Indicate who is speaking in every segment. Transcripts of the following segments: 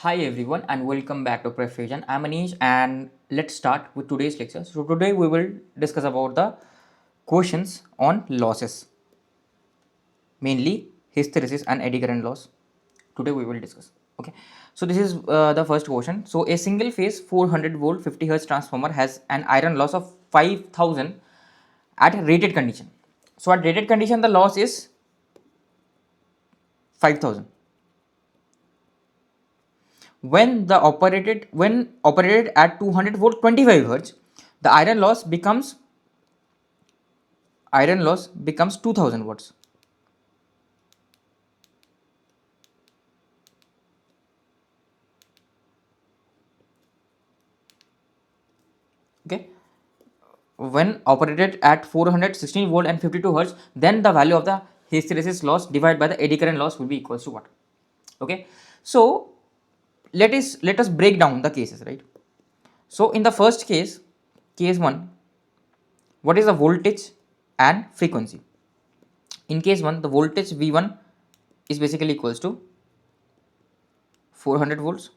Speaker 1: Hi everyone and welcome back to PrepFusion. I'm Anish and let's start with today's lecture. So today we will discuss about the questions on losses, mainly hysteresis and eddy current loss. Today we will discuss. Okay. So this is the first question. So a single phase 400 volt 50 hertz transformer has an iron loss of 5000 at rated condition. So at rated condition the loss is 5000. When operated at 200 volt 25 hertz, the iron loss becomes 2000 watts. Okay, when operated at 416 volt and 52 hertz, then the value of the hysteresis loss divided by the eddy current loss will be equals to what? Okay, so let us break down the cases, right? So in the first case 1, what is the voltage and frequency? In case 1, the voltage V1 is basically equals to 400 volts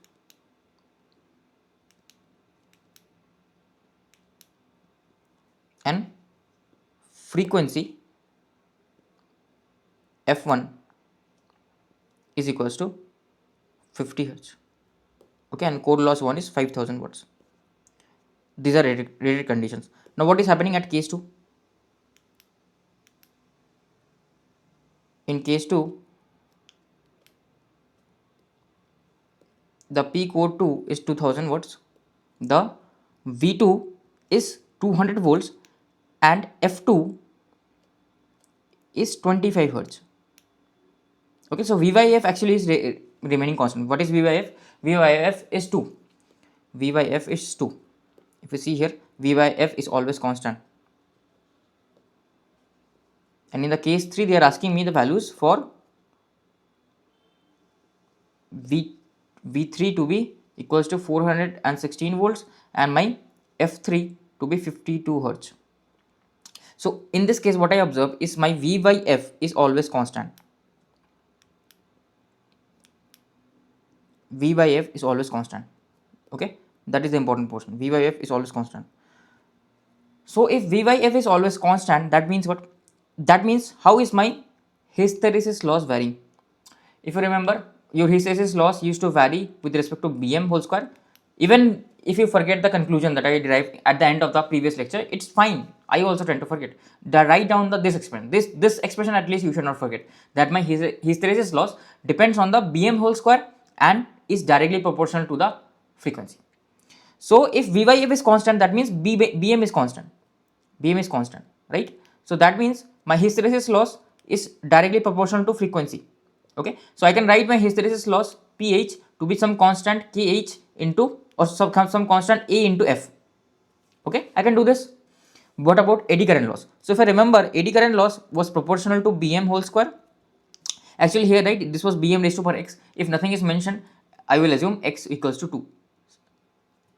Speaker 1: and frequency F1 is equals to 50 hertz. Okay, and core loss 1 is 5000 watts. These are rated conditions. Now what is happening at case 2? In case 2, the P core 2 is 2000 watts, the V2 is 200 volts and F2 is 25 hertz. Okay, so V by F actually is remaining constant. What is V by F? V by F is 2. V by F is 2. If you see here, V by F is always constant. And in the case 3, they are asking me the values for V3 to be equals to 416 volts and my F3 to be 52 hertz. So in this case what I observe is my V by F is always constant. V by F is always constant. Okay, that is the important portion. V by F is always constant. So if V by F is always constant, that means what? That means how is my hysteresis loss varying? If you remember, your hysteresis loss used to vary with respect to Bm whole square. Even if you forget the conclusion that I derived at the end of the previous lecture, it's fine. I also tend to forget. Write down this expression. This expression at least you should not forget. That my hysteresis loss depends on the Bm whole square and is directly proportional to the frequency. So if V by F is constant, that means Bm is constant. Bm is constant, right? So that means my hysteresis loss is directly proportional to frequency. Okay, so I can write my hysteresis loss pH to be some constant kh into or some constant a into f. Okay, I can do this. What about eddy current loss? So if I remember, eddy current loss was proportional to Bm whole square. Actually here, right, this was Bm raised to power x. If nothing is mentioned, I will assume x equals to 2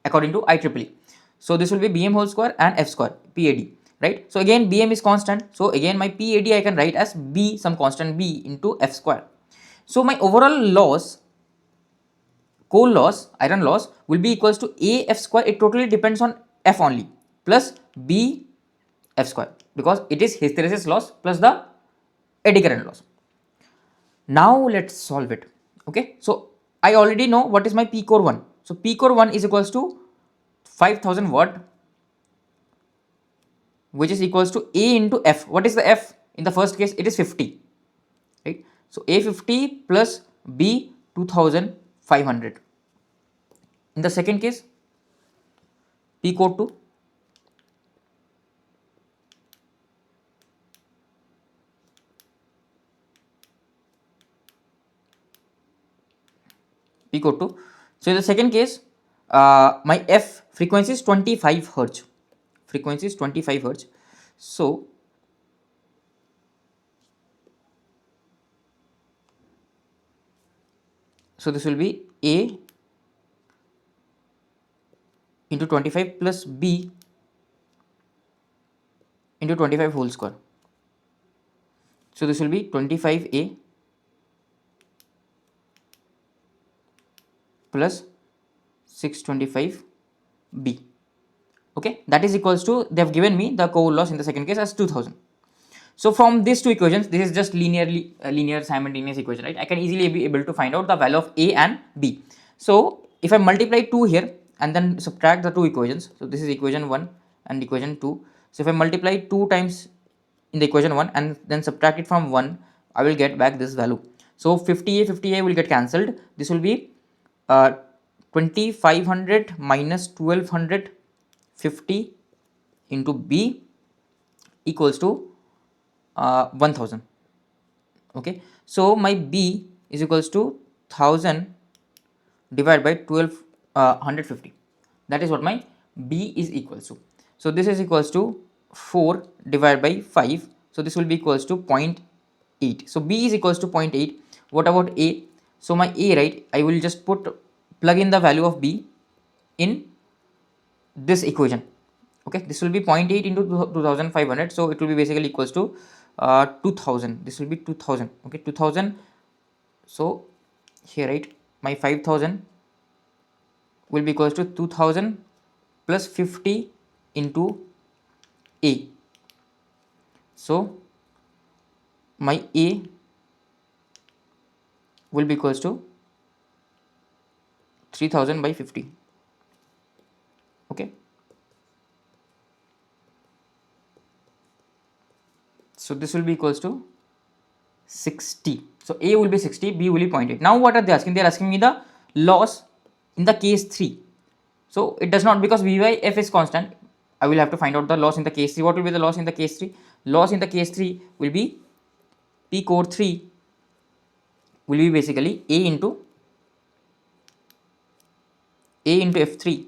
Speaker 1: according to IEEE. So this will be Bm whole square and f square PAD, right? So again Bm is constant, so again my PAD I can write as B, some constant B into f square. So my overall loss, coal loss, iron loss will be equals to A f square. It totally depends on f only, plus B f square, because it is hysteresis loss plus the eddy current loss. Now let's solve it. Okay, so I already know what is my P core 1. So P core 1 is equals to 5000 watt, which is equals to A into F. What is the F? In the first case, it is 50, right? So A 50 plus B 2500. In the second case, P core 2, P core 2. So in the second case, my F frequency is 25 hertz. Frequency is 25 hertz. So this will be A into 25 plus B into 25 whole square. So this will be 25A plus 625B. Okay, that is equals to, they have given me the core loss in the second case as 2000. So from these two equations, this is just linear simultaneous equation, right? I can easily be able to find out the value of A and B. So if I multiply 2 here and then subtract the two equations, so this is equation 1 and equation 2. So if I multiply 2 times in the equation 1 and then subtract it from 1, I will get back this value. So 50A will get cancelled. This will be 2500 minus 1250 into B equals to 1000. Okay, so my B is equals to 1000 divided by 150. That is what my B is equals to. So this is equals to 4 divided by 5. So this will be equals to 0.8. So B is equals to 0.8. What about A? So my A, right, I will just plug in the value of B in this equation. Okay, this will be 0.8 into 2500, so it will be basically equals to 2000. This will be 2000. Okay, 2000. So here, right, my 5000 will be equals to 2000 plus 50 into A. So my A will be equals to 3000 by 50. Okay, so this will be equals to 60. So A will be 60, B will be 0.8. Now what are they asking? They are asking me the loss in the case 3. So it does not, because V by F is constant, I will have to find out the loss in the case 3. What will be the loss in the case 3? Loss in the case 3 will be P core 3 will be basically A into F3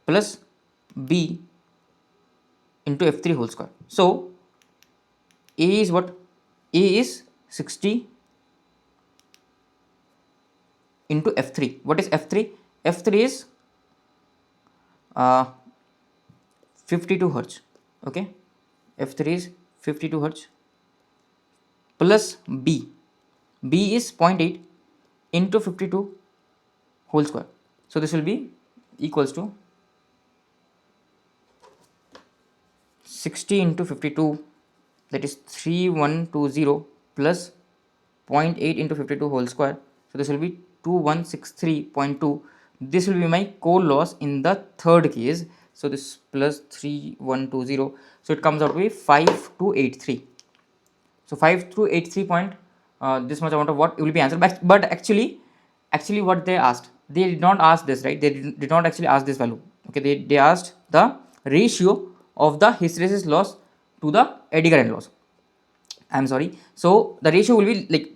Speaker 1: plus B into F3 whole square. So A is what? A is 60 into F3. What is F3? F3 is 52 hertz. Okay, F3 is 52 hertz plus B. B is 0.8 into 52 whole square. So this will be equals to 60 into 52, that is 3120 plus 0.8 into 52 whole square. So this will be 2163.2. This will be my core loss in the third case. So this plus 3120, so it comes out to be 5283. So 5283 point, this much amount of what will be answered. But actually what they asked, they did not ask this, right? They did not actually ask this value. Okay, they asked the ratio of the hysteresis loss to the eddy current loss. I'm sorry. So the ratio will be like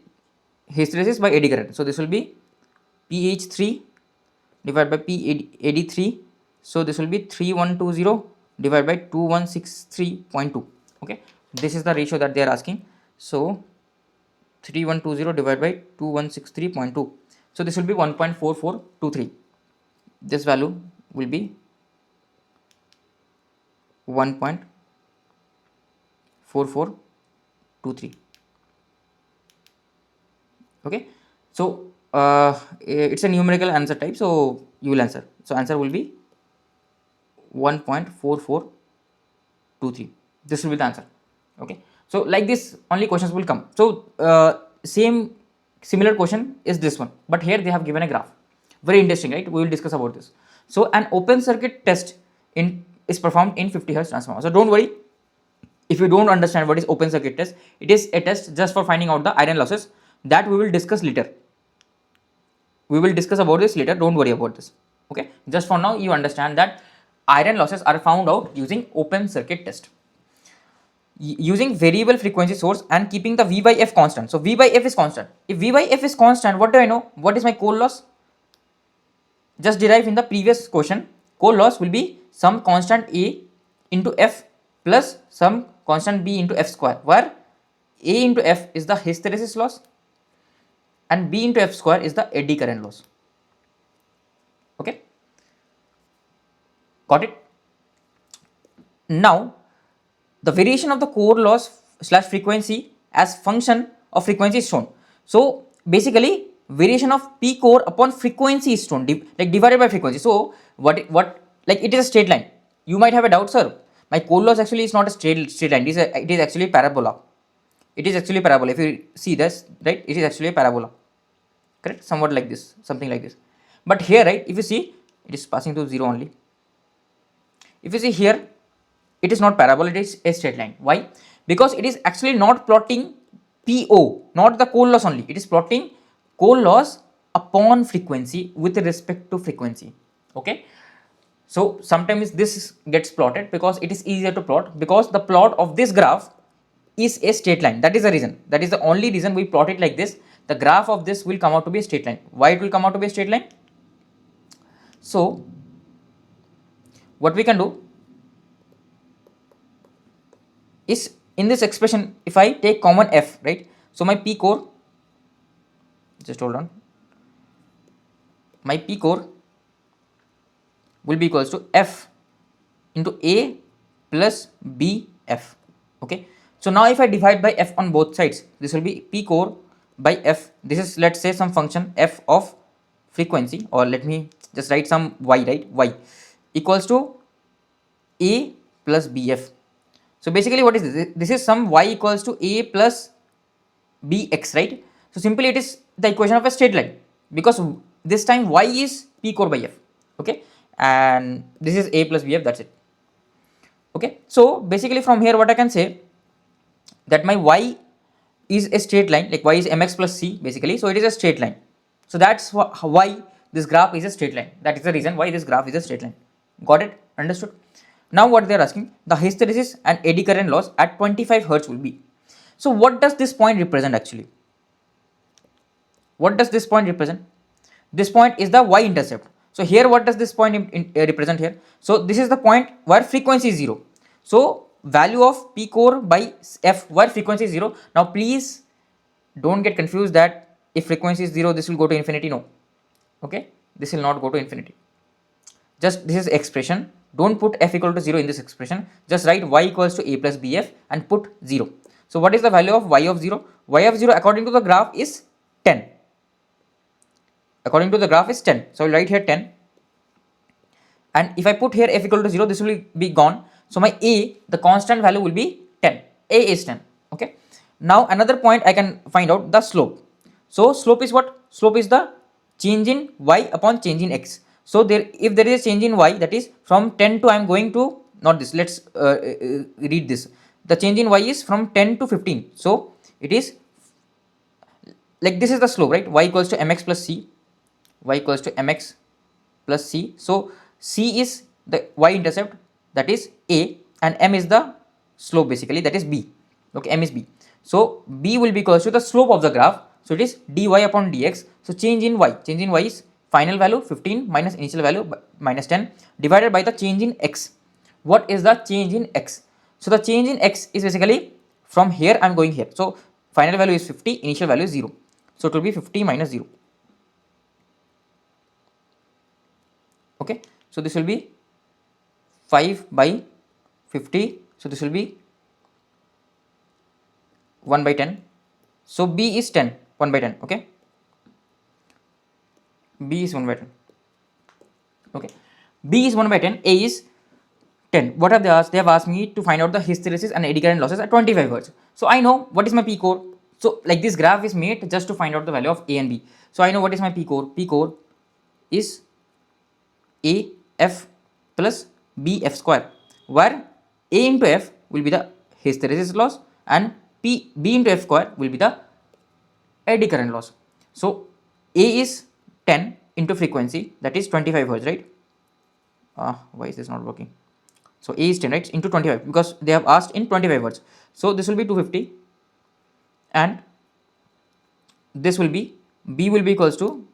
Speaker 1: hysteresis by eddy current. So this will be PH3 divided by PAD3. So this will be 3120 divided by 2163.2. Okay, this is the ratio that they are asking. So 3120 divided by 2163.2. So this will be 1.4423. This value will be 1.4423. Okay, so it's a numerical answer type, so you will answer. So answer will be 1.4423. This will be the answer. Okay, so like this only questions will come. So similar question is this one, but here they have given a graph. Very interesting, right? We will discuss about this. So an open circuit test is performed in 50 Hz transformer. So don't worry if you don't understand what is open circuit test. It is a test just for finding out the iron losses, that we will discuss later. We will discuss about this later, don't worry about this. Okay, just for now you understand that iron losses are found out using open circuit test, using variable frequency source and keeping the V by F constant. So V by F is constant. If V by F is constant, what do I know? What is my core loss? Just derive in the previous question. Core loss will be some constant A into F plus some constant B into F square, where A into F is the hysteresis loss and B into F square is the eddy current loss. Okay, got it? Now the variation of the core loss slash frequency as function of frequency is shown. So basically variation of peak core upon frequency is shown, like divided by frequency. So what like it is a straight line. You might have a doubt, sir. My core loss actually is not a straight line. It is actually parabola. It is actually parabola. If you see this, right, it is actually a parabola. Correct? Somewhat like this, something like this. But here, right, if you see, it is passing to 0 only. If you see here, it is not parabola, it is a straight line. Why? Because it is actually not plotting PO, not the core loss only. It is plotting core loss upon frequency with respect to frequency. Okay. So sometimes this gets plotted because it is easier to plot, because the plot of this graph is a straight line. That is the reason. That is the only reason we plot it like this. The graph of this will come out to be a straight line. Why it will come out to be a straight line? So what we can do is, in this expression, if I take common f, right, so my p core, just hold on, my p core will be equals to f into a plus b f. Okay, so now if I divide by f on both sides, this will be p core by f. This is, let's say, some function f of frequency, or let me just write some y, right, y equals to a plus bf. So basically what is this? This is some y equals to a plus bx, right? So simply it is the equation of a straight line, because this time y is p core by f. Okay, and this is a plus bf, that's it. Okay, so basically from here what I can say, that my y is a straight line, like y is mx plus c basically, so it is a straight line. So that's why this graph is a straight line. That is the reason why this graph is a straight line. Got it? Understood? Now what they are asking, the hysteresis and eddy current loss at 25 hertz will be. So what does this point represent actually? What does this point represent? This point is the y-intercept. So here what does this point represent here? So this is the point where frequency is 0. So value of p core by f where frequency is 0. Now please don't get confused that if frequency is 0 this will go to infinity. No. Okay, this will not go to infinity. Just this is expression. Don't put f equal to 0 in this expression. Just write y equals to a plus bf and put 0. So what is the value of y of 0? Y of 0 according to the graph is 10. According to the graph is 10. So I will write here 10. And if I put here f equal to 0, this will be gone. So my a, the constant value will be 10. A is 10. Okay. Now another point I can find out the slope. So slope is what? Slope is the change in y upon change in x. So there, if there is a change in y, that is from 10 to, I am going to, not this, let's read this. The change in y is from 10 to 15. So it is like this is the slope, right? Y equals to mx plus c. Y equals to mx plus c. So c is the y-intercept, that is a, and m is the slope basically, that is b. Okay, m is b. So b will be equals to the slope of the graph. So it is dy upon dx. So change in y is final value 15 minus initial value minus 10 divided by the change in x. What is the change in x? So the change in x is basically from here I am going here. So final value is 50, initial value is 0. So it will be 50 minus 0. Okay, so this will be 5 by 50. So this will be 1 by 10. So b is 10, 1 by 10. Okay, b is 1 by 10. Okay, b is 1 by 10, a is 10. What have they asked? They have asked me to find out the hysteresis and eddy current losses at 25 hertz. So I know what is my p core. So like this graph is made just to find out the value of a and b. So I know what is my p core. P core is a f plus b f square, where a into f will be the hysteresis loss and b into f square will be the eddy current loss. So a is 10 into frequency, that is 25 hertz, right? Why is this not working? So a is 10, right, into 25, because they have asked in 25 hertz. So this will be 250, and this will be, b will be equals to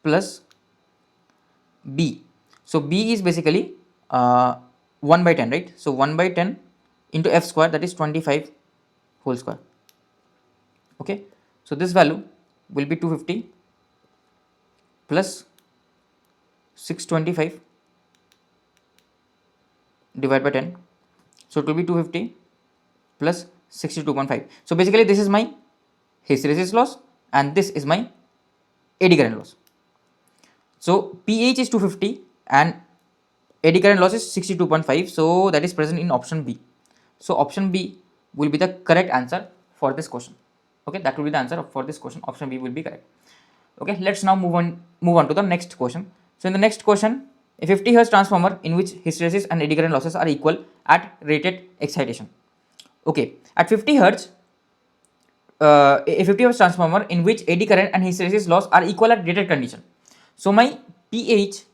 Speaker 1: plus b. So b is basically 1 by 10, right? So 1 by 10 into f square, that is 25 whole square. Okay, so this value will be 250 plus 625 divided by 10. So it will be 250 plus 62.5. So basically this is my hysteresis loss and this is my eddy current loss. So pH is 250 and eddy current loss is 62.5, so that is present in option B. So option B will be the correct answer for this question. Okay, that will be the answer for this question. Option B will be correct. Okay, let's now move on to the next question. So in the next question, a 50 Hz transformer in which hysteresis and eddy current losses are equal at rated excitation. Okay, at 50 Hz, a 50 Hz transformer in which eddy current and hysteresis loss are equal at rated condition. So my pH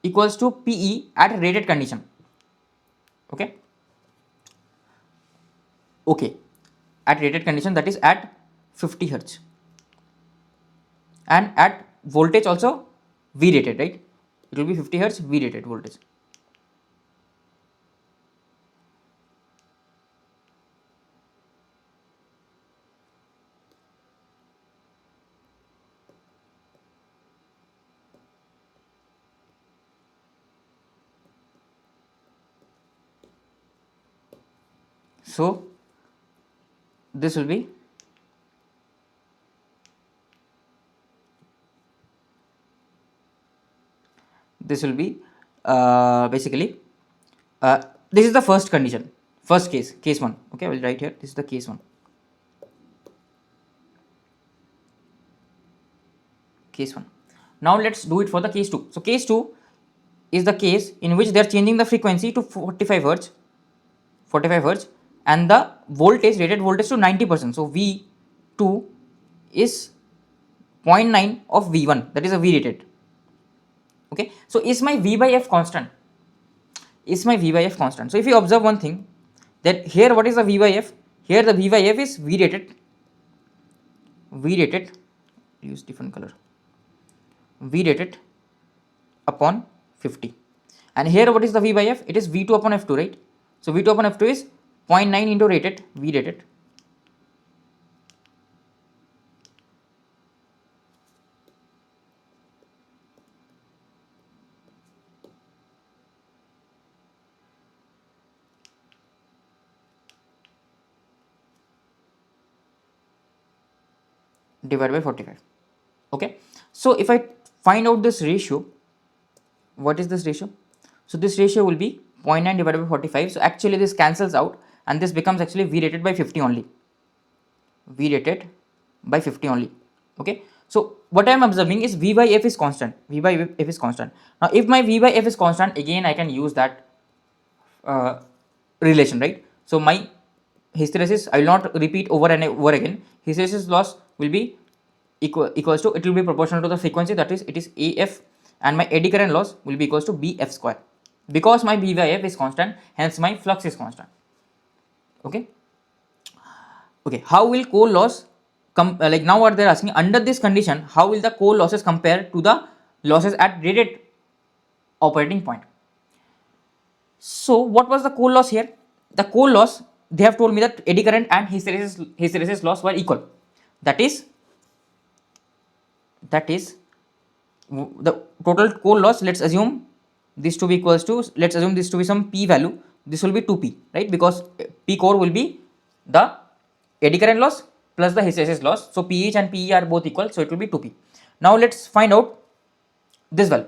Speaker 1: equals to PE at rated condition. Okay, okay, at rated condition, that is at 50 Hz, and at voltage also V rated, right? It will be 50 Hz V rated voltage. So this will be basically this is the first condition, first case 1. Okay, I will write here, this is the case 1. Case 1. Now let's do it for the case 2. So case 2 is the case in which they are changing the frequency to 45 Hz, and the voltage, rated voltage, to 90%. So V2 is 0.9 of V1, that is a V rated. Okay, so is my V by F constant? So if you observe one thing, that here what is the V by F? Here the V by F is V rated, use different color, V rated upon 50, and here what is the V by F? It is V2 upon F2, right? So V2 upon F2 is 0.9 into rated, V rated, divided by 45. Okay, so if I find out this ratio, what is this ratio? So this ratio will be 0.9 divided by 45. So actually this cancels out and this becomes actually V rated by 50 only. V rated by 50 only. Okay, so what I am observing is V by F is constant. Now if my V by F is constant, again I can use that relation, right? So my hysteresis, I will not repeat over and over again. Hysteresis loss will be equals to, it will be proportional to the frequency, that is it is AF, and my eddy current loss will be equals to BF square, because my V by F is constant, hence my flux is constant. Okay, how will core loss like now what they are asking, under this condition how will the core losses compare to the losses at rated operating point? So what was the core loss here? The core loss, they have told me that eddy current and hysteresis loss were equal. That is the total core loss. Let's assume this to be equals to, let's assume this to be some P value. This will be 2P, right? Because P core will be the eddy current loss plus the hysteresis loss. So PH and PE are both equal, so it will be 2P. Now let's find out this value.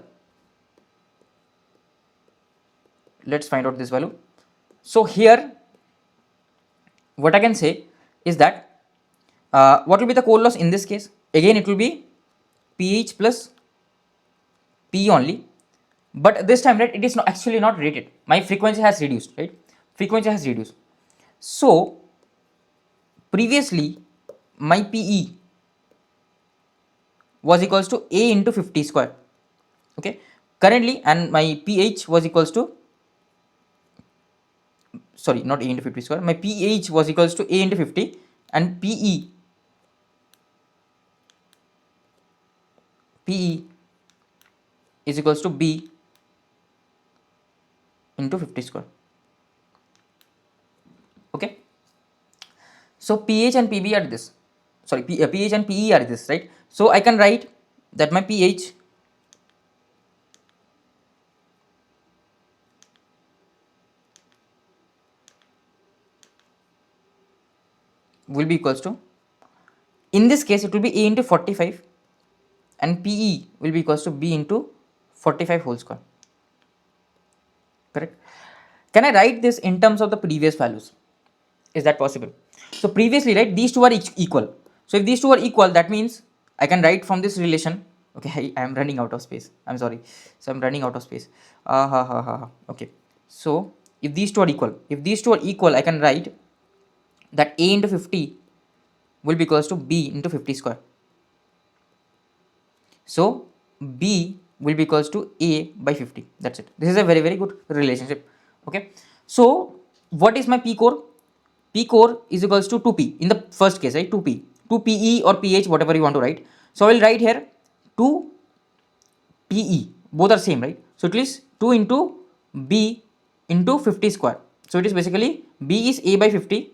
Speaker 1: So here what I can say is that what will be the core loss in this case? Again it will be PH plus PE only, but this time, right, it is not actually not rated. My frequency has reduced, right? So previously my PE was equals to A into 50 square. Okay, currently, and my PH was equals to, sorry, not A into 50 square, my PH was equals to A into 50, and PE is equals to B into 50 square. Okay, so pH and PB are this, sorry, pH and PE are this, right? So I can write that my pH will be equals to, in this case it will be A into 45 and PE will be equals to B into 45 whole square. Correct? Can I write this in terms of the previous values? Is that possible? So previously, right, these two are equal. So if these two are equal, that means I can write from this relation. Okay, I am running out of space. I'm sorry. So I'm running out of space. Okay. So if these two are equal, I can write that A into 50 will be equals to B into 50 square. So B will be equals to A by 50. That's it. This is a very, very good relationship. Okay. So what is my P core? P core is equals to 2P in the first case, right? 2P, 2PE or PH, whatever you want to write. So I will write here 2PE, both are same, right? So it is 2 into B into 50 square. So it is basically B is A by 50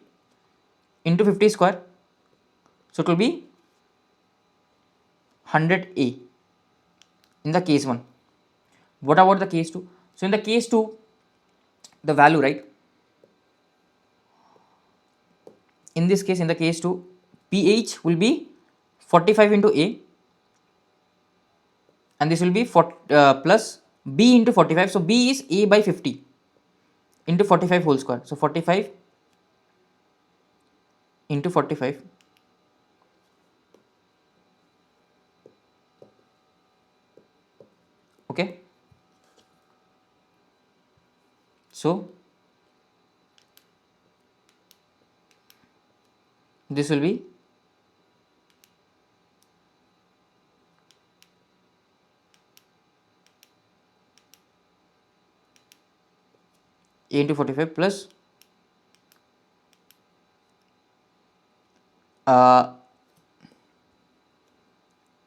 Speaker 1: into 50 square. So it will be 100A in the case 1. What about the case 2? So in the case 2, the value, right? In this case, in the case 2, pH will be 45 into A, and this will be plus B into 45. So B is A by 50 into 45 whole square. So 45 into 45. Okay. So this will be A into 45 plus uh,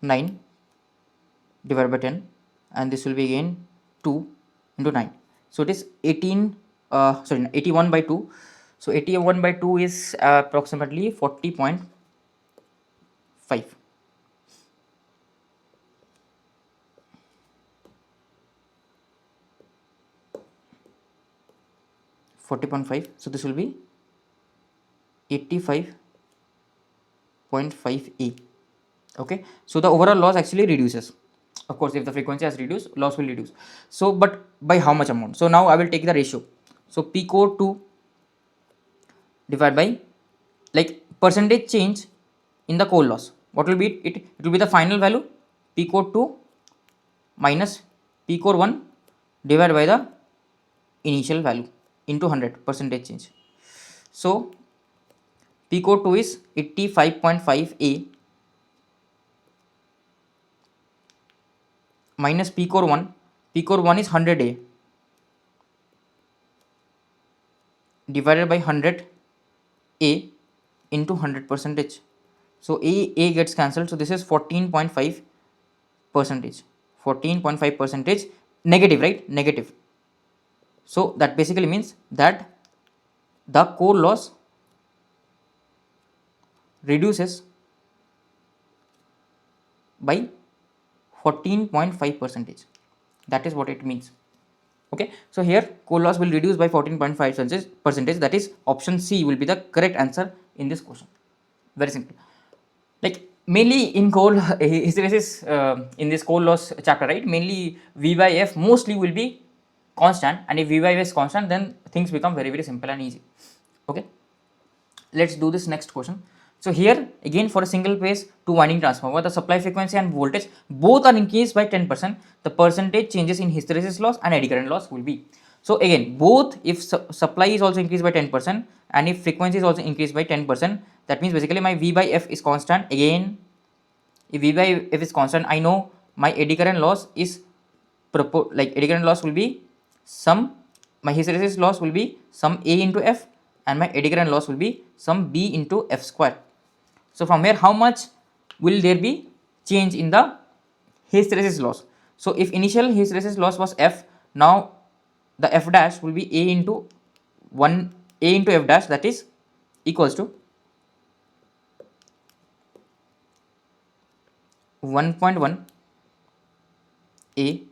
Speaker 1: 9 divided by 10, and this will be again 2 into 9. So it is 18, 81 by 2. So 81 by 2 is approximately 40.5. 40.5. So this will be 85.5A. Okay. So the overall loss actually reduces. Of course, if the frequency has reduced, loss will reduce. So, but by how much amount? So now I will take the ratio. So P core 2 divided by, like, percentage change in the core loss. What will be it? It will be the final value P core 2 minus P core 1 divided by the initial value into 100 percentage change. So P core 2 is 85.5A minus P core 1. P core 1 is 100A divided by 100A into 100 percentage. So A gets cancelled. So this is 14.5 percentage. 14.5 percentage negative, right? Negative. So that basically means that the core loss reduces by 14.5 percentage. That is what it means. Okay, so here core loss will reduce by 14.5 percentage. That is option C will be the correct answer in this question. Very simple. Like mainly in core hysteresis in this core loss chapter, right? Mainly V by F mostly will be constant, and if V by F is constant, then things become very, very simple and easy. Okay, let's do this next question. So here again, for a single phase two winding transformer, the supply frequency and voltage both are increased by 10%. The percentage changes in hysteresis loss and eddy current loss will be. So again, both, if supply is also increased by 10% and if frequency is also increased by 10%, that means basically my V by F is constant. Again, if V by F is constant, I know my eddy current loss is like eddy current loss will be some, my hysteresis loss will be some A into F, and my eddy current loss will be some B into F square. So from here, how much will there be change in the hysteresis loss? So if initial hysteresis loss was F, now the F dash will be A into 1 A into F dash, that is equals to 1.1 A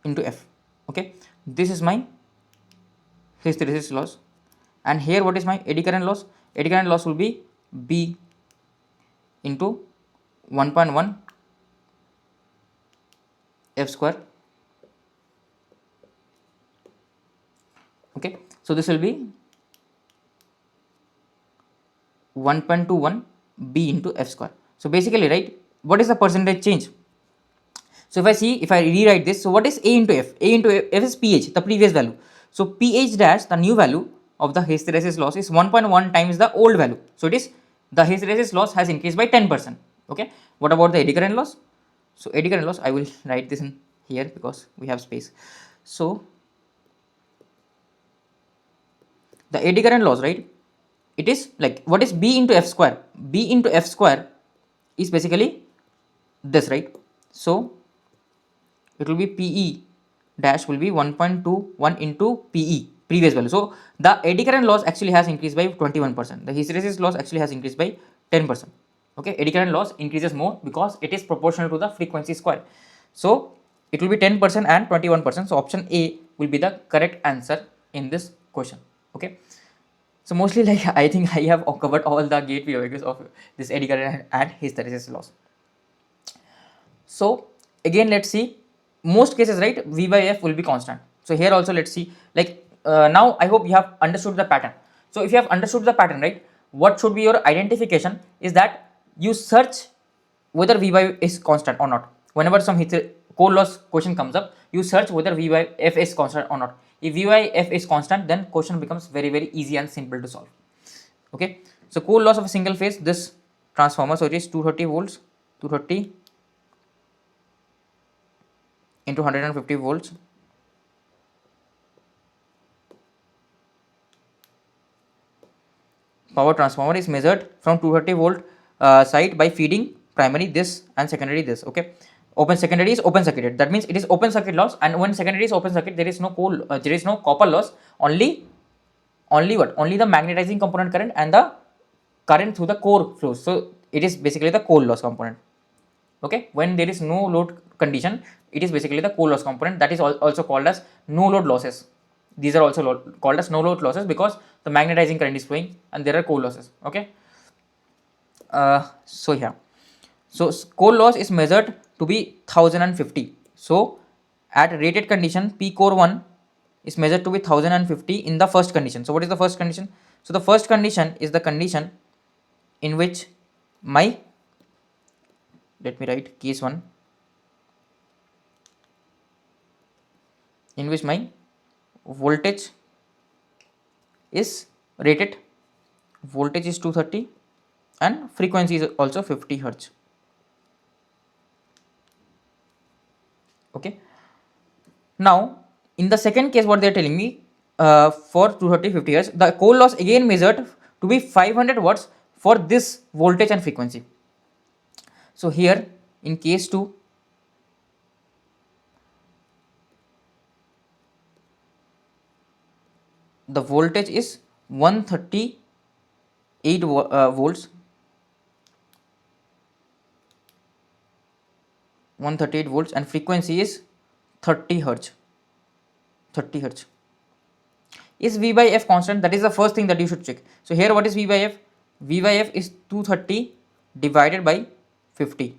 Speaker 1: into F. Okay, this is my hysteresis loss, and here what is my eddy current loss? Eddy current loss will be B into 1.1 f square. Okay, so this will be 1.21 b into f square. So basically, right, what is the percentage change? So if I rewrite this, so what is A into F? A into F is pH, the previous value. So pH dash, the new value of the hysteresis loss is 1.1 times the old value. So it is the hysteresis loss has increased by 10%. Okay. What about the eddy current loss? So eddy current loss, I will write this in here because we have space. So the eddy current loss, right? It is like, what is B into F square? B into F square is basically this, right? So it will be PE dash will be 1.21 into PE, previous value. So the eddy current loss actually has increased by 21%. The hysteresis loss actually has increased by 10%. Okay, eddy current loss increases more because it is proportional to the frequency square. So it will be 10% and 21%. So option A will be the correct answer in this question. Okay. So mostly, like, I think I have covered all the gateway values of this eddy current and hysteresis loss. So again, let's see, most cases, right, V by F will be constant. So here also let's see, like, now I hope you have understood the pattern. So if you have understood the pattern, right, what should be your identification is that you search whether V by F is constant or not. Whenever some core loss question comes up, you search whether V by F is constant or not. If V by F is constant, then question becomes very easy and simple to solve. Okay, so core loss of a single phase, this transformer, so it is 230 volts, 230 into 150 volts. Power transformer is measured from 230 volt side by feeding primary this and secondary this. Okay, open secondary is open circuited, that means it is open circuit loss, and when secondary is open circuit, there is no copper loss, only what, only the magnetizing component current and the current through the core flows. So it is basically the core loss component. Okay, when there is no load condition, it is basically the core loss component, that is also called as no load losses. These are also called as no load losses because the magnetizing current is flowing and there are core losses. Okay, so yeah, so core loss is measured to be 1050. So at rated condition, P core 1 is measured to be 1050 in the first condition. So what is the first condition? So the first condition is the condition in which my, let me write case 1, in which my voltage is rated, voltage is 230 and frequency is also 50 hertz. Okay, now in the second case, what they are telling me, for 230 50 hertz, the core loss again measured to be 500 watts for this voltage and frequency. So here in case 2, the voltage is 138 volts, 138 volts, and frequency is 30 hertz. 30 hertz. Is V by F constant? That is the first thing that you should check. So here, what is V by F? V by F is 230 divided by 50.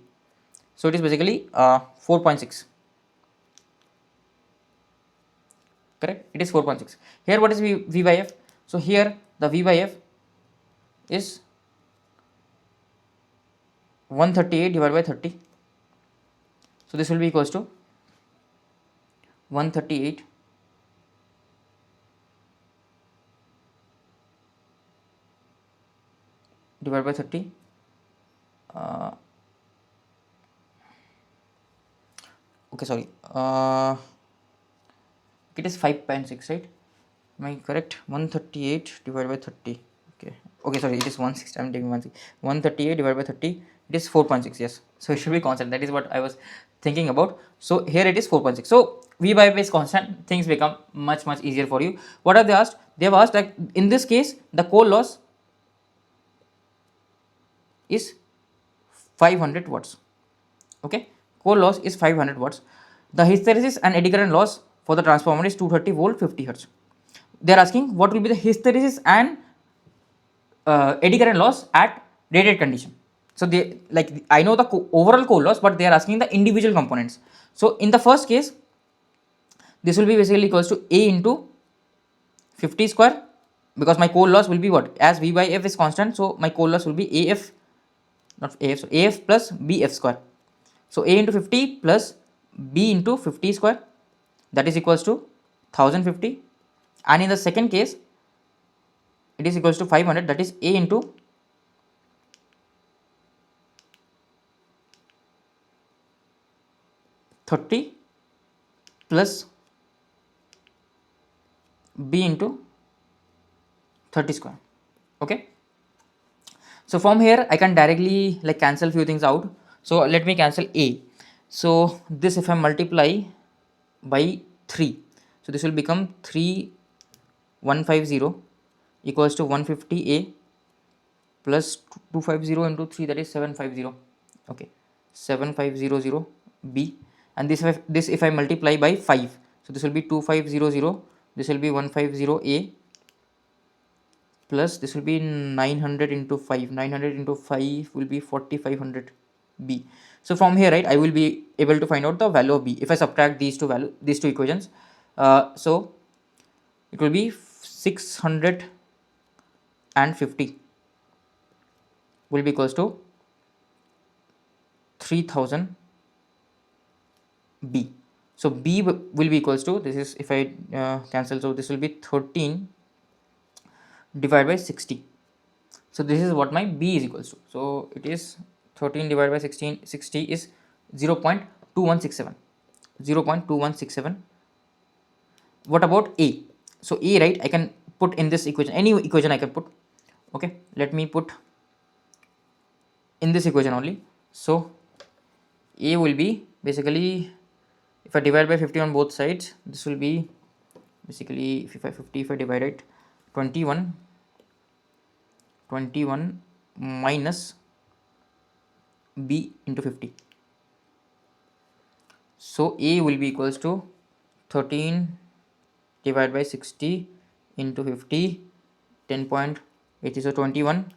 Speaker 1: So it is basically 4.6. Correct? It is 4.6. Here, what is V by F? So here the V by F is 138 divided by 30. So this will be equals to 138 divided by 30. Okay, sorry. It is 5.6, right? Am I correct? 138 divided by 30. Okay, sorry, it is 160. I'm taking 138 divided by 30. It is 4.6. Yes, so it should be constant. That is what I was thinking about. So here it is 4.6. So V by F is constant. Things become much easier for you. What have they asked? They have asked, like, in this case, the core loss is 500 watts. Okay, core loss is 500 watts. The hysteresis and eddy current loss for the transformer is 230 volt 50 hertz. They are asking what will be the hysteresis and eddy current loss at rated condition. So they, like, I know the overall core loss, but they are asking the individual components. So in the first case, this will be basically equals to A into 50 square, because my core loss will be what, as V by F is constant, so my core loss will be AF, not AF, so AF plus BF square. So A into 50 plus B into 50 square, that is equals to 1050, and in the second case it is equals to 500, that is A into 30 plus B into 30 square. Okay, so from here I can directly like cancel few things out. So let me cancel A. So this, if I multiply by 3, so this will become 3150 equals to 150A plus 250 into 3, that is 750. Okay, 7500 B, and this if I multiply by 5, so this will be 2500, this will be 150A plus this will be 900 into 5, 900 into 5 will be 4500 B. So from here, right, I will be able to find out the value of B if I subtract these two equations. So it will be 650 will be equals to 3000 B. So B will be equals to, this is if I cancel, so this will be 13 divided by 60. So this is what my B is equals to. So it is 13 divided by 60 is 0.2167. 0.2167. What about A? So A, right, I can put in this equation, any equation I can put. Okay, let me put in this equation only. So A will be basically, if I divide by 50 on both sides, this will be basically, if I divide it, 21 minus B into 50. So A will be equals to 13 divided by 60 into 50, 10.80, so 21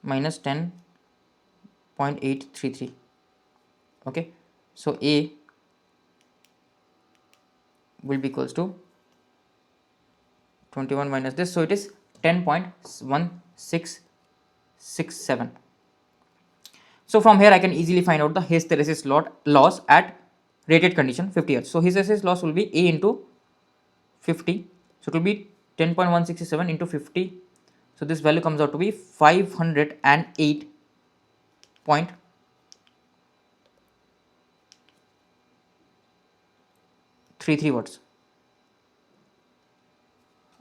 Speaker 1: minus 10.833. Okay, so A will be equals to 21 minus this, so it is 10.1667. So from here I can easily find out the hysteresis loss at rated condition 50 Hz. So hysteresis loss will be A into 50, so it will be 10.167 into 50, so this value comes out to be 508.33 watts.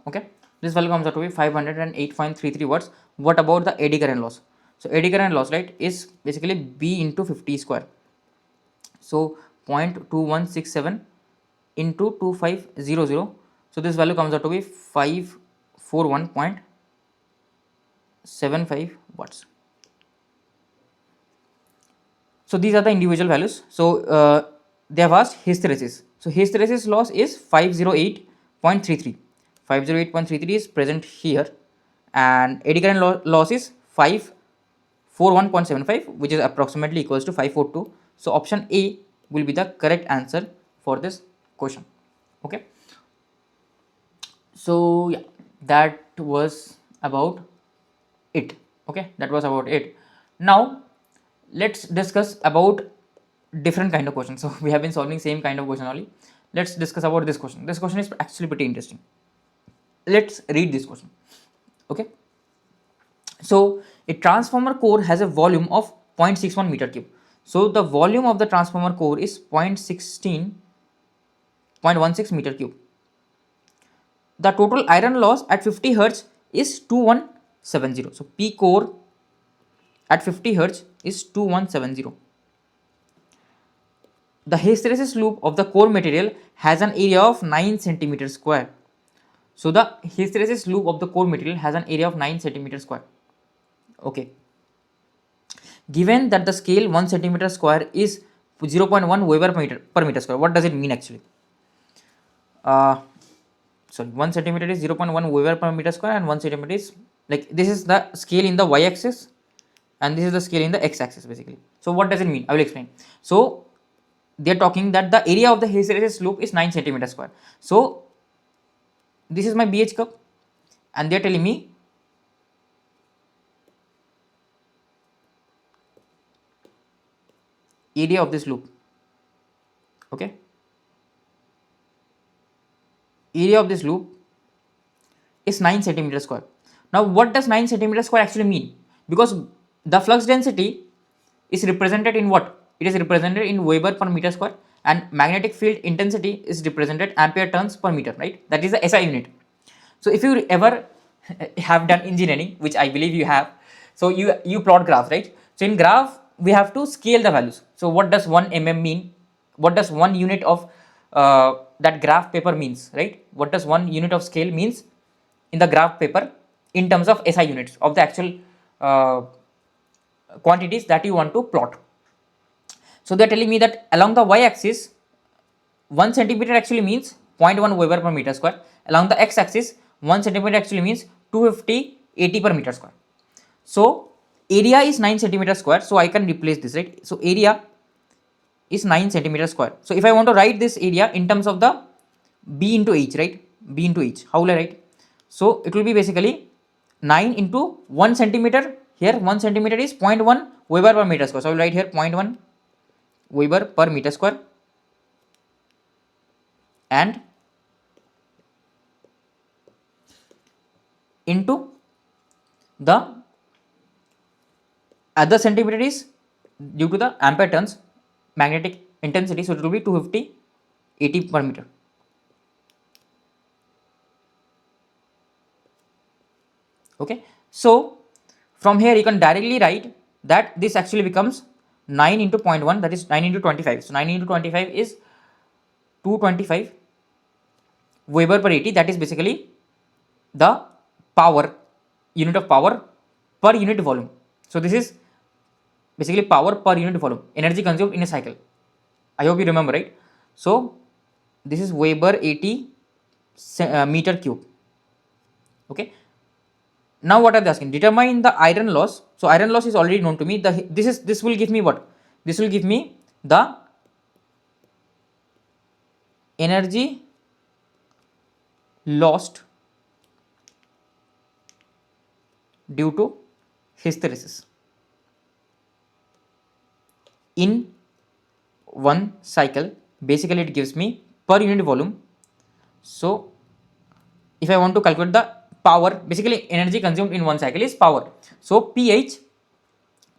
Speaker 1: Okay, this value comes out to be 508.33 watts. What about the eddy current loss? So eddy current loss, right, is basically B into 50 square. So 0.2167 into 2500, so this value comes out to be 541.75 watts. So these are the individual values. So they have asked hysteresis. So hysteresis loss is 508.33. 508.33 is present here, and eddy current loss is 541.75, which is approximately equals to 542. So option A will be the correct answer for this question. Okay, so yeah, that was about it. Okay, that was about it. Now let's discuss about different kind of questions. So we have been solving same kind of question only. Let's discuss about this question. This question is actually pretty interesting. Let's read this question. Okay, so a transformer core has a volume of 0.61 meter cube. So the volume of the transformer core is 0.16 meter cube. The total iron loss at 50 Hz is 2170. So P core at 50 Hz is 2170. The hysteresis loop of the core material has an area of 9 centimeter square. So the hysteresis loop of the core material has an area of 9 centimeter square. Okay. Given that the scale 1 centimeter square is 0.1 Weber per meter square, what does it mean actually? Sorry, 1 centimeter is 0.1 Weber per meter square, and 1 centimeter is, like, this is the scale in the y axis, and this is the scale in the x-axis basically. So what does it mean? I will explain. So they are talking that the area of the hysteresis loop is 9 centimeter square. So this is my BH curve, and they are telling me area of this loop. Okay, area of this loop is 9 centimeter square. Now what does 9 centimeter square actually mean? Because the flux density is represented in what? It is represented in Weber per meter square, and magnetic field intensity is represented ampere turns per meter, right? That is the SI unit. So if you ever have done engineering, which I believe you have, so you plot graphs, right? So in graph we have to scale the values. So what does 1 mm mean? What does 1 unit of that graph paper means, right? What does 1 unit of scale means in the graph paper in terms of SI units of the actual uh, quantities that you want to plot. So they are telling me that along the y-axis 1 centimeter actually means 0.1 Weber per meter square. Along the x-axis 1 centimeter actually means 250 80 per meter square. So area is 9 centimeter square, so I can replace this, right? So area is 9 centimeter square. So if I want to write this area in terms of the b into h, right? B into h, how will I write? So it will be basically 9 into 1 centimeter. Here 1 centimeter is 0.1 Weber per meter square. So I will write here 0.1 Weber per meter square, and into the other centimeter is due to the ampere turns magnetic intensity, so it will be 250 80 per meter. Okay, so from here you can directly write that this actually becomes 9 into 0.1, that is 9 into 25. So 9 into 25 is 225 Weber per 80, that is basically the power, unit of power per unit volume. So this is basically power per unit volume, energy consumed in a cycle. I hope you remember, right? So this is Weber 80 meter cube. Okay, now what are they asking? Determine the iron loss. So iron loss is already known to me. This will give me what? This will give me the energy lost due to hysteresis in one cycle. Basically it gives me per unit volume. So if I want to calculate the power, basically energy consumed in one cycle is power. So pH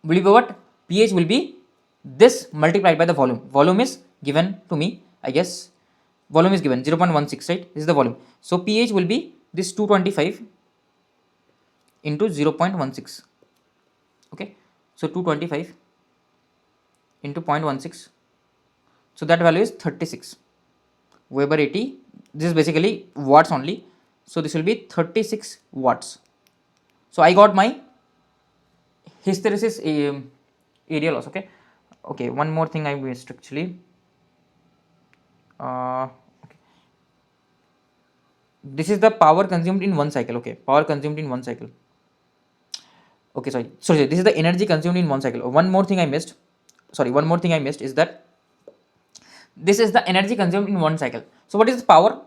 Speaker 1: will be what? pH will be this multiplied by the volume. Volume is given to me, I guess volume is given 0.16, right? This is the volume. So pH will be this 225 into 0.16. Okay, so 225 into 0.16, so that value is 36 Weber 80. This is basically watts only, so this will be 36 watts. So I got my hysteresis area loss. Okay, one more thing I missed actually. Okay, this is the power consumed in one cycle. Okay, power consumed in one cycle. Okay, sorry, this is the energy consumed in one cycle. One more thing I missed is that this is the energy consumed in one cycle. So what is power?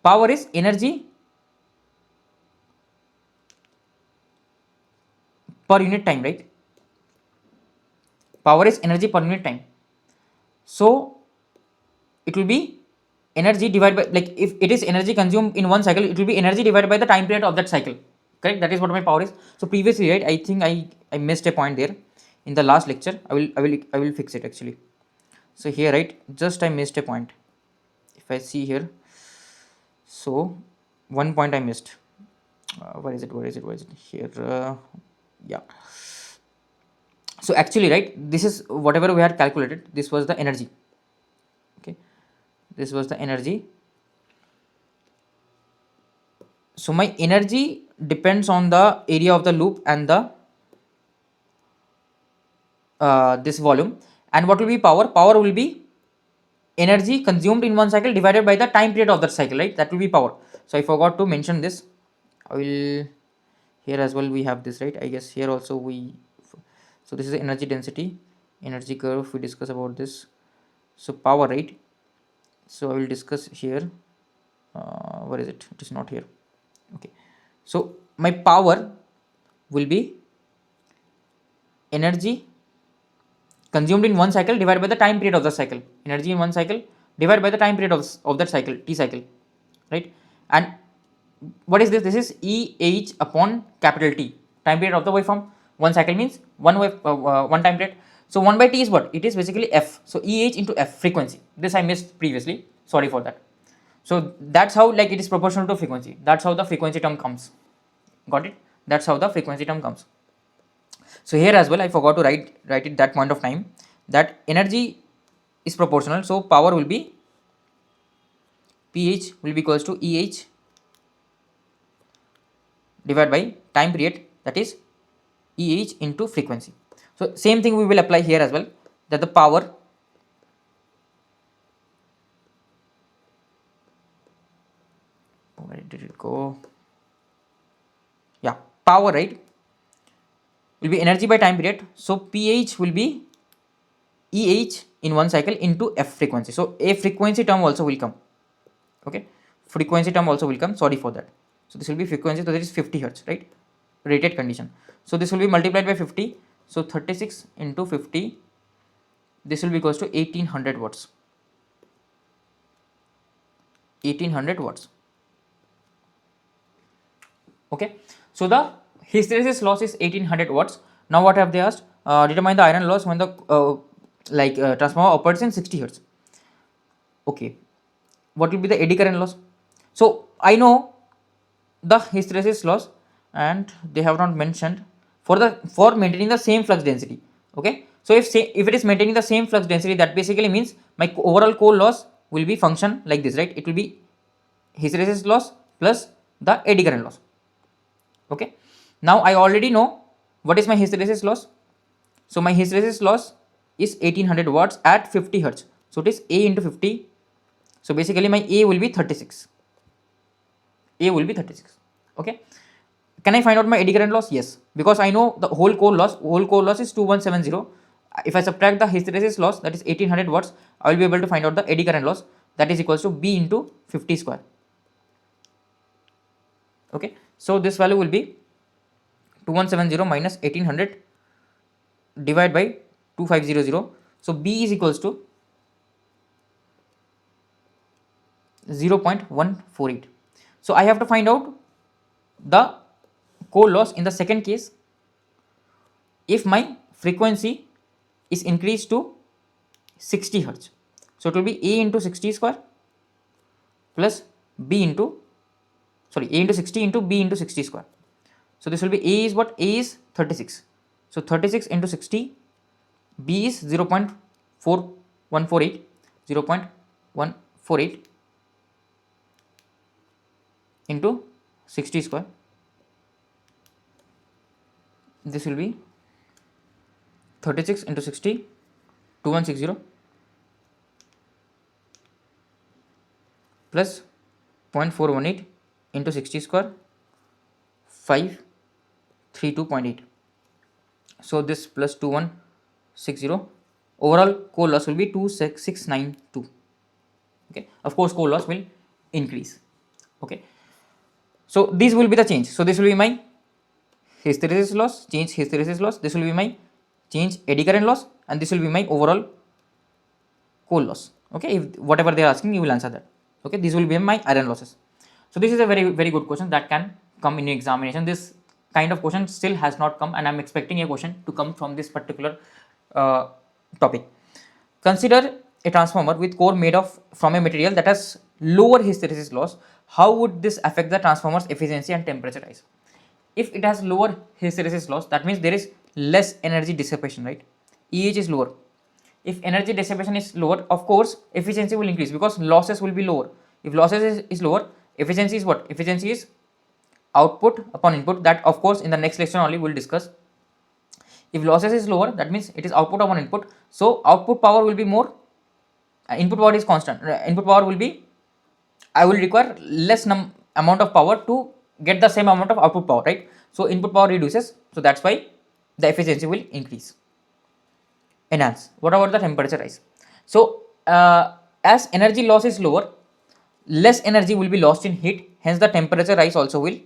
Speaker 1: Power is energy per unit time, right? Power is energy per unit time. So it will be energy divided by, like if it is energy consumed in one cycle, it will be energy divided by the time period of that cycle. Correct? That is what my power is. So previously, right, I think I missed a point there in the last lecture. I will fix it actually. So here, right, just I missed a point. If I see here, so one point I missed. Where is it here? Yeah, so actually, right, this is whatever we had calculated, this was the energy. Okay, this was the energy. So my energy depends on the area of the loop and the this volume. And what will be power? Power will be energy consumed in one cycle divided by the time period of that cycle, right? That will be power. So I forgot to mention this. I will, here as well we have this, right? I guess here also we So this is the energy density, energy curve. We discuss about this. So power, right? So I will discuss here. Where is it? It is not here. Okay. So my power will be energy consumed in one cycle divided by the time period of the cycle. Energy in one cycle divided by the time period of that cycle, T cycle, right? And what is this? This is EH upon capital T, time period of the waveform. One cycle means one time period. So 1 by T is what? It is basically F. So EH into F, frequency. This I missed previously. Sorry for that. So that's how, like, it is proportional to frequency. That's how the frequency term comes. Got it? That's how the frequency term comes. So here as well I forgot to write it that point of time, that energy is proportional. So power will be PH will be equals to EH divided by time period, that is EH into frequency. So same thing we will apply here as well, that the power where did it go? Yeah, power, right, will be energy by time period. So PH will be EH in one cycle into F, frequency. So a frequency term also will come. Okay, frequency term also will come. Sorry for that. So this will be frequency. So that is 50 hertz, right? Rated condition. So this will be multiplied by 50. So 36 into 50. This will be equals to 1800 watts. 1800 watts. Okay. So the hysteresis loss is 1800 watts. Now what have they asked? Determine the iron loss when the transformer operates in 60 hertz. Okay. What will be the eddy current loss? So I know the hysteresis loss, and they have not mentioned for maintaining the same flux density. Okay. So if it is maintaining the same flux density, that basically means my overall core loss will be function like this, right? It will be hysteresis loss plus the eddy current loss. Okay. Now I already know what is my hysteresis loss. So my hysteresis loss is 1800 watts at 50 hertz. So it is A into 50. So basically my A will be 36. A will be 36. Okay. Can I find out my eddy current loss? Yes, because I know the whole core loss. Whole core loss is 2170. If I subtract the hysteresis loss, that is 1800 watts, I will be able to find out the eddy current loss, that is equals to B into 50 square. Okay. So this value will be 2170 minus 1800 divided by 2500. So B is equals to 0.148. So I have to find out the core loss in the second case if my frequency is increased to 60 hertz. So it will be A into 60 square plus B into A into 60 into B into 60 square. So this will be A is what? A is 36. So 36 into 60, B is 0.4148, 0.148 into 60 square. This will be 36 into 60, 2160 plus 0.418 into 60 square, 532.8. So this plus 2160, overall core loss will be 26692. Okay, of course core loss will increase. Okay, so these will be the change. So this will be my hysteresis loss, change hysteresis loss. This will be my change eddy current loss, and this will be my overall core loss. Okay, if whatever they are asking, you will answer that. Okay, these will be my iron losses. So this is a very good question that can come in your examination. This kind of question still has not come, and I am expecting a question to come from this particular topic. Consider a transformer with core made of from a material that has lower hysteresis loss. How would this affect the transformer's efficiency and temperature rise? If it has lower hysteresis loss, that means there is less energy dissipation, right? EH is lower. If energy dissipation is lower, of course efficiency will increase because losses will be lower. If losses is lower, efficiency is what? Efficiency is output upon input. That of course in the next lecture only we will discuss. If losses is lower, that means it is output upon input. So output power will be more. Input power is constant. Input power will be, I will require less amount of power to get the same amount of output power, right? So input power reduces. So that's why the efficiency will increase. Enhance. What about the temperature rise? So as energy loss is lower, less energy will be lost in heat, hence the temperature rise also will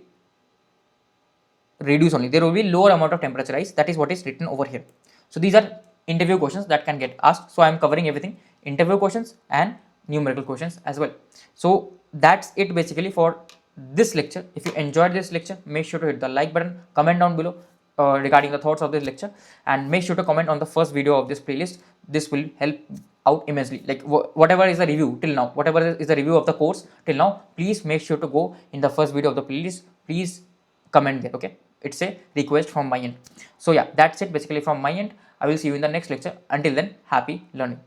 Speaker 1: reduce only. There will be lower amount of temperature rise. That is what is written over here. So these are interview questions that can get asked. So I am covering everything, interview questions and numerical questions as well. So that's it basically for this lecture. If you enjoyed this lecture, make sure to hit the like button, comment down below regarding the thoughts of this lecture, and make sure to comment on the first video of this playlist. This will help out immensely. Like whatever is the review till now, whatever is the review of the course till now, please make sure to go in the first video of the playlist. Please comment there. Okay, it's a request from my end. So yeah, that's it basically from my end. I will see you in the next lecture. Until then, happy learning.